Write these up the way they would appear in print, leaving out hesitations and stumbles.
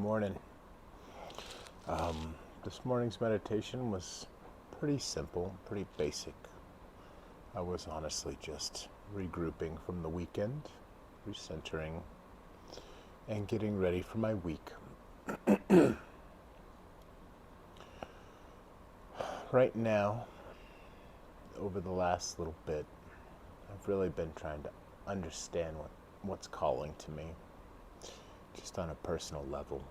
Morning. This morning's meditation was pretty simple, pretty basic. I was honestly just regrouping from the weekend, recentering, and getting ready for my week. Right now, over the last little bit, I've really been trying to understand what's calling to me, just on a personal level.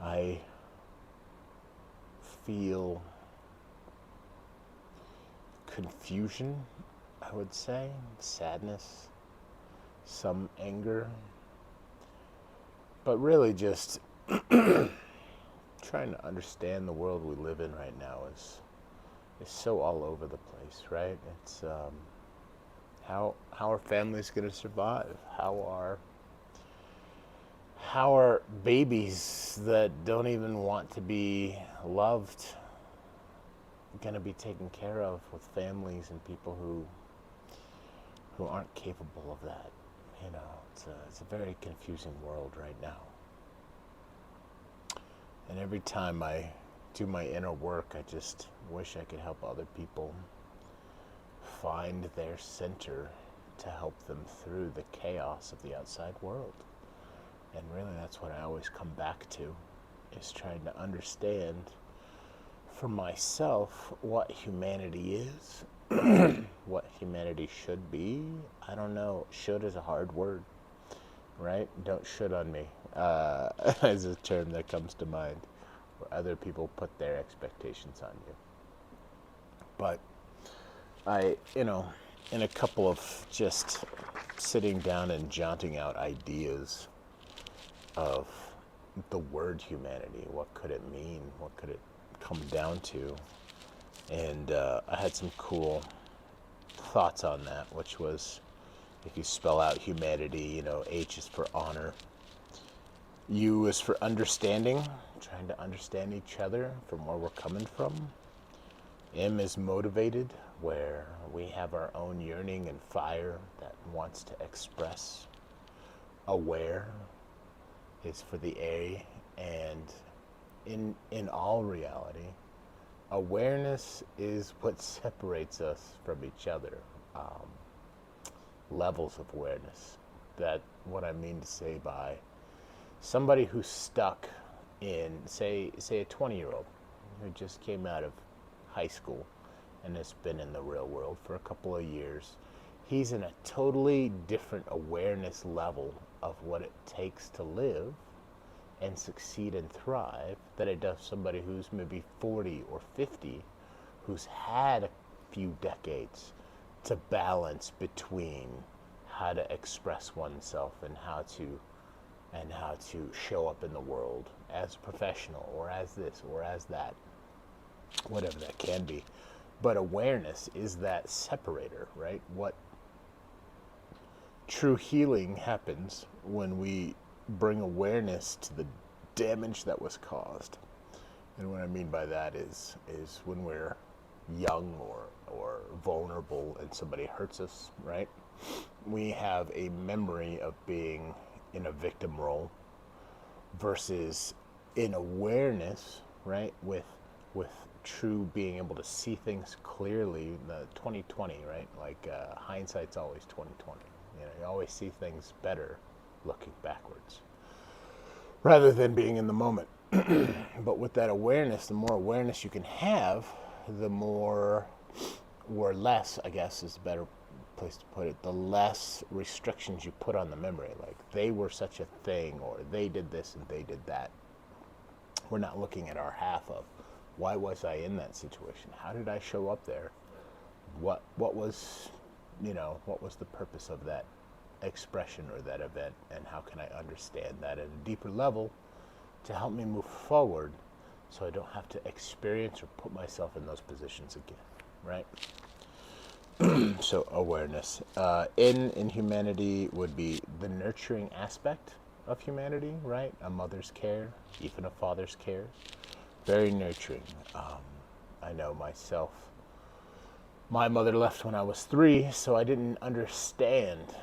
I feel confusion, I would say, sadness, some anger, but really just trying to understand the world we live in right now is so all over the place, right? It's how are families going to survive? How are babies that don't even want to be loved going to be taken care of with families and people who aren't capable of that? It's a very confusing world right now. And every time I do my inner work, I just wish I could help other people find their center to help them through the chaos of the outside world. And really, that's what I always come back to, is trying to understand for myself what humanity is, what humanity should be. I don't know. Should is a hard word, right? Don't should on me, is a term that comes to mind, where other people put their expectations on you. But in a couple of just sitting down and jotting out ideas of the word humanity, what could it mean? What could it come down to? And I had some cool thoughts on that, which was, if you spell out humanity, H is for honor, U is for understanding, trying to understand each other from where we're coming from. M is motivated, where we have our own yearning and fire that wants to express. Aware is for the A, and in all reality, awareness is what separates us from each other. Levels of awareness. That what I mean to say by somebody who's stuck in, say a 20-year-old who just came out of high school and has been in the real world for a couple of years. He's in a totally different awareness level of what it takes to live and succeed and thrive than it does somebody who's maybe 40 or 50, who's had a few decades to balance between how to express oneself and how to show up in the world as a professional, or as this or as that, whatever that can be. But awareness is that separator, right? What true healing happens when we bring awareness to the damage that was caused. And what I mean by that is when we're young or vulnerable and somebody hurts us, right? We have a memory of being in a victim role versus in awareness, right? With true being able to see things clearly, the 2020, right? Like hindsight's always 2020. You always see things better looking backwards rather than being in the moment. But with that awareness, the more awareness you can have, the more, or less, I guess is a better place to put it, the less restrictions you put on the memory. Like, they were such a thing, or they did this and they did that. We're not looking at our half of, why was I in that situation? How did I show up there? What was, what was the purpose of that expression or that event, and how can I understand that at a deeper level to help me move forward, so I don't have to experience or put myself in those positions again, right? So awareness. In humanity would be the nurturing aspect of humanity, right? A mother's care, even a father's care, very nurturing. I know myself. My mother left when I was 3, so I didn't understand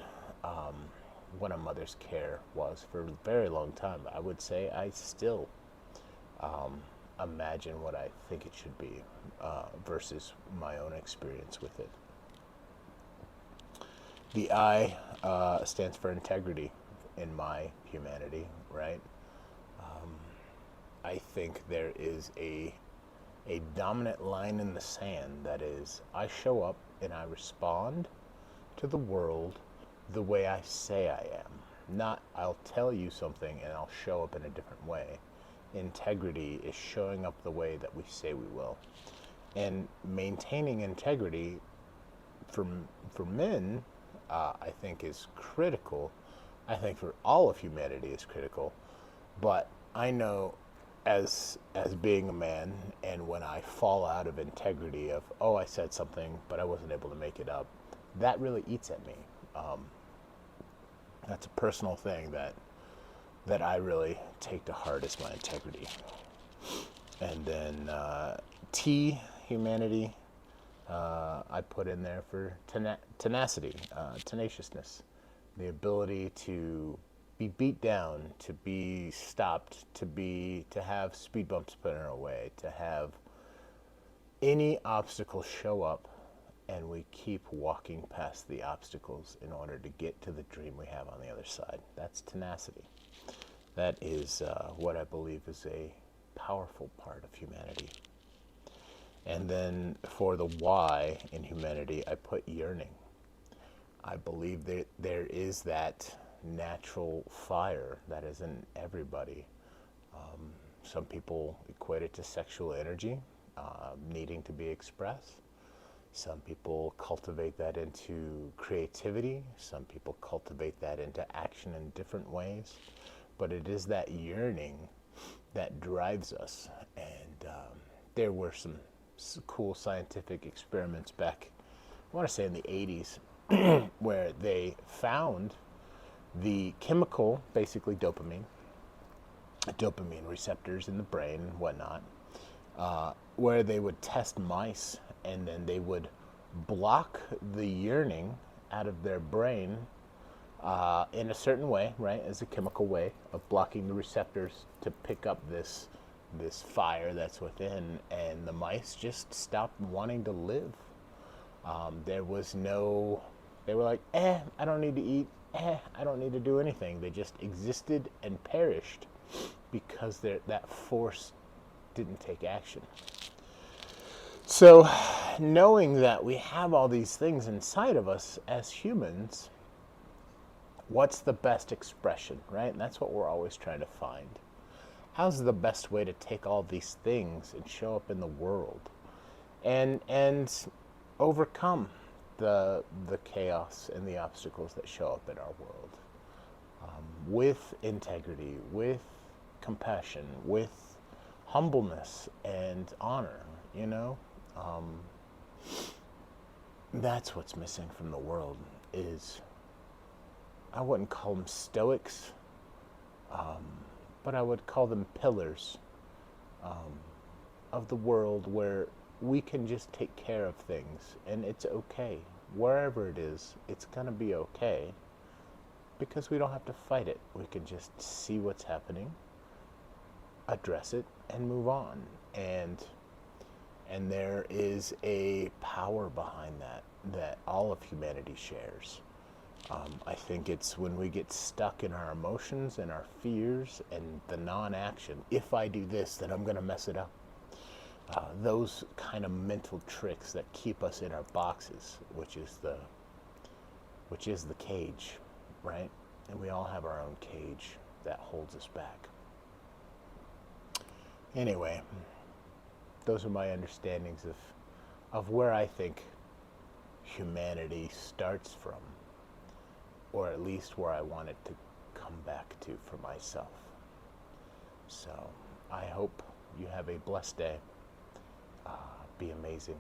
what a mother's care was for a very long time. I would say I still imagine what I think it should be versus my own experience with it. The I stands for integrity in my humanity, right? I think there is a dominant line in the sand that is, I show up and I respond to the world the way I say I am. Not, I'll tell you something and I'll show up in a different way. Integrity is showing up the way that we say we will. And maintaining integrity for men, I think is critical. I think for all of humanity is critical. But I know as being a man, and when I fall out of integrity of, oh, I said something but I wasn't able to make it up, that really eats at me. That's a personal thing that I really take to heart, is my integrity. And then T, humanity, I put in there for tenacity, tenaciousness, the ability to be beat down, to be stopped, to have speed bumps put in our way, to have any obstacle show up, and we keep walking past the obstacles in order to get to the dream we have on the other side. That's tenacity. That is what I believe is a powerful part of humanity. And then for the Y in humanity, I put yearning. I believe that there is that natural fire that is in everybody. Some people equate it to sexual energy, needing to be expressed. Some people cultivate that into creativity. Some people cultivate that into action in different ways. But it is that yearning that drives us. And there were some cool scientific experiments back, I want to say in the 80s, where they found the chemical, basically dopamine receptors in the brain and whatnot, where they would test mice, and then they would block the yearning out of their brain in a certain way, right, as a chemical way of blocking the receptors to pick up this fire that's within, and the mice just stopped wanting to live. There was no, they were like, I don't need to eat, I don't need to do anything. They just existed and perished because that force didn't take action. So, knowing that we have all these things inside of us as humans, what's the best expression, right? And that's what we're always trying to find. How's the best way to take all these things and show up in the world and overcome the chaos and the obstacles that show up in our world, with integrity, with compassion, with humbleness and honor, you know? That's what's missing from the world. Is, I wouldn't call them stoics, but I would call them pillars of the world, where we can just take care of things and it's okay. Wherever it is, it's going to be okay, because we don't have to fight it. We can just see what's happening, address it, and move on. And there is a power behind that all of humanity shares. I think it's when we get stuck in our emotions and our fears and the non-action. If I do this, then I'm going to mess it up. Those kind of mental tricks that keep us in our boxes, which is the cage, right? And we all have our own cage that holds us back. Anyway, those are my understandings of where I think humanity starts from, or at least where I want it to come back to for myself. So I hope you have a blessed day. Be amazing.